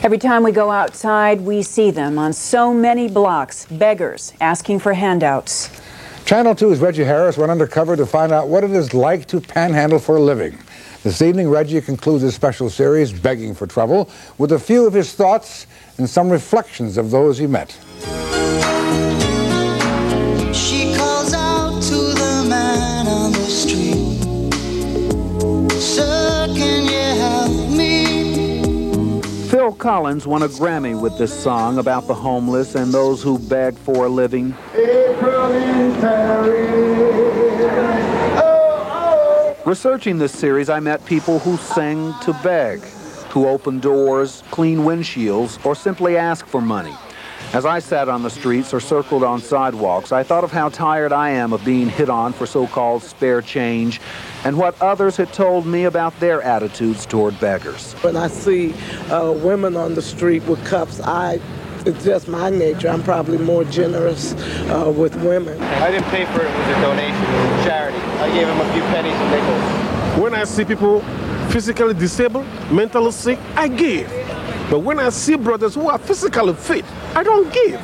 Every time we go outside, we see them on so many blocks, beggars asking for handouts. Channel 2's Reggie Harris went undercover to find out what it is like to panhandle for a living. This evening, Reggie concludes his special series, Begging for Trouble, with a few of his thoughts and some reflections of those he met. She calls out to the man on the street, "Sir, can you help me?" Phil Collins won a Grammy with this song about the homeless and those who beg for a living. Researching this series, I met people who sang to beg, who open doors, clean windshields, or simply ask for money. As I sat on the streets or circled on sidewalks, I thought of how tired I am of being hit on for so-called spare change and what others had told me about their attitudes toward beggars. When I see women on the street with cups, it's just my nature. I'm probably more generous with women. I didn't pay for it with a donation, charity. I gave them a few pennies and nickels. When I see people physically disabled, mentally sick, I give. But when I see brothers who are physically fit, I don't give.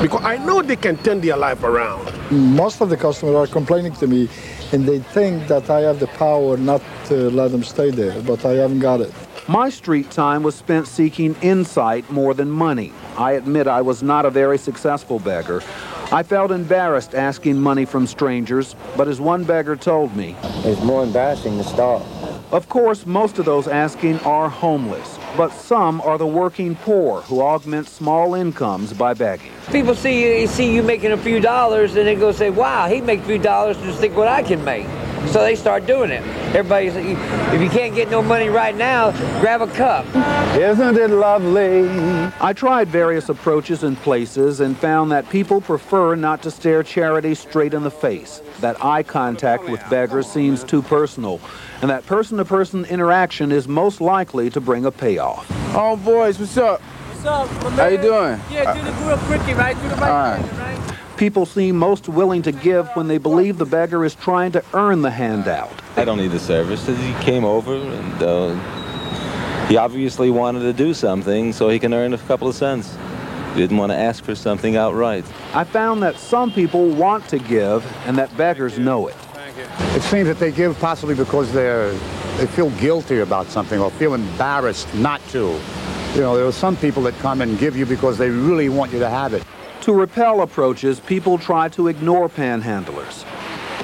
Because I know they can turn their life around. Most of the customers are complaining to me, and they think that I have the power not to let them stay there, but I haven't got it. My street time was spent seeking insight more than money. I admit I was not a very successful beggar. I felt embarrassed asking money from strangers, but as one beggar told me, it's more embarrassing to stop. Of course, most of those asking are homeless, but some are the working poor who augment small incomes by begging. People see you making a few dollars, and they go say, wow, he makes a few dollars, just think what I can make. So they start doing it. Everybody, if you can't get no money right now, grab a cup. Isn't it lovely? I tried various approaches and places and found that people prefer not to stare charity straight in the face, that eye contact with beggars seems too personal, and that person-to-person interaction is most likely to bring a payoff. Oh, boys, what's up? What's up, my man? How you doing? Yeah, do the real quickie, right? Do the right thing, right? People seem most willing to give when they believe the beggar is trying to earn the handout. I don't need the service. He came over and he obviously wanted to do something so he can earn a couple of cents. He didn't want to ask for something outright. I found that some people want to give and that beggars know it. It seems that they give possibly because they feel guilty about something or feel embarrassed not to. You know, there are some people that come and give you because they really want you to have it. To repel approaches, people try to ignore panhandlers.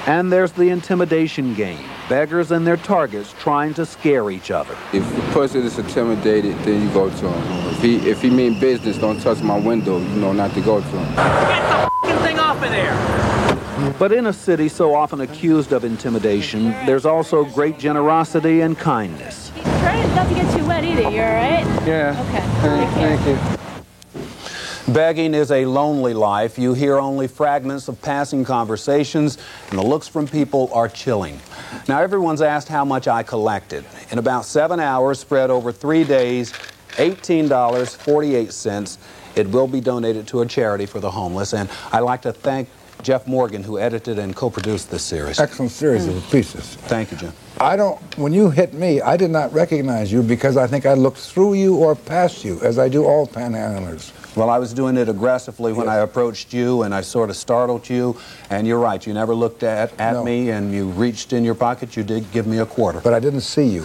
And there's the intimidation game. Beggars and their targets trying to scare each other. If the person is intimidated, then you go to him. If he mean business, don't touch my window, you know not to go to him. Get the f***ing thing off of there! But in a city so often accused of intimidation, there's also great generosity and kindness. Try not to get too wet either, you all right? Yeah. Okay. Thank you. Begging is a lonely life. You hear only fragments of passing conversations, and the looks from people are chilling. Now, everyone's asked how much I collected. In about 7 hours, spread over 3 days, $18.48. It will be donated to a charity for the homeless, and I'd like to thank Jeff Morgan, who edited and co-produced this series. Excellent series of pieces. Thank you, Jim. When you hit me, I did not recognize you because I think I looked through you or past you, as I do all panhandlers. Well, I was doing it aggressively when I approached you, and I sort of startled you. And you're right, you never looked at me, and you reached in your pocket. You did give me a quarter. But I didn't see you.